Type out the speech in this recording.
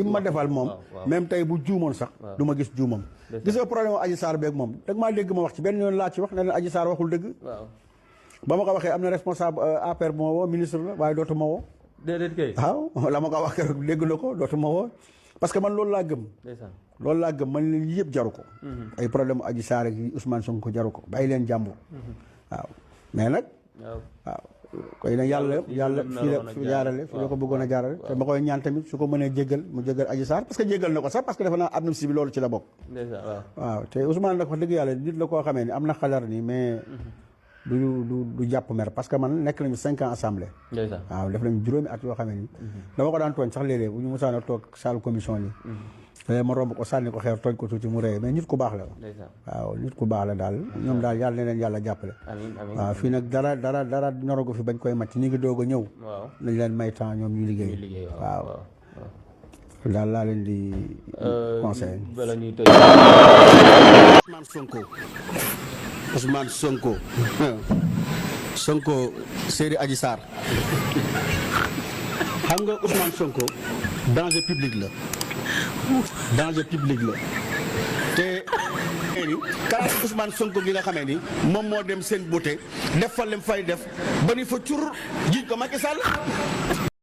li ma defal moom même tey bu juumoon sax du ma gis juumam gis nga problème Adji Sarr beeg moom dag maa dégg ma wax ci benn yoon laa ci wax ne leen Adji Sarr waxul dëgg ba ma ko waxee am na responsable APR bu ma woo ministre la waaye dootu ma woo déedéet kay waaw la ma ko wax keroog dégg na ko dootu ma woo parce que man loolu laa gëm loolu laa gëm man leen yëpp jaru ko ay problème Adji Sarr ak Ousmane Sonko jaru ko bàyyi leen jàmbur waaw mais nag waaw koy nag yàlla fii la fi jaarale fii la ko bëggoon a jaarale te ma koy ñaan tamit su ko mënee jéggal mu jéggal Adji Sarr parce que jéggal na ko sax parce que dafa naa amnistie bi loolu ci la bokk waaw te Ousmane nag wax dëgg yàlla nit la koo xamee ni am na xadar ni mais du jàpp mer parce que man nekk nañu 5 ans assemblée waaw def nañu juróomi at yoo xamee ni dama ko daan tooñ sax léeg-léeg bu ñu mosaan a toog salle commission yi te ma romb ko sànni ko xeer tooñ ko tuuti mu rëy mais nit ku baax la waaw nit ku baax la daal ñoom daal yàlla na leen yàlla jàppale waaw fii nag dara ñorogu fi bañ koy màcc ñi ngi doog a ñëw nañ leen may temps ñoom ñu liggéey waaw daal laa leen di conseil Ousmane Sonko série Adji Sarr xam nga Ousmane Sonko danger public la te kalaas Ousmane Sonko gi nga xamee ni moom moo dem seen beauté def fa lem fay def ba ni fa cur jiñ ko Macky Sall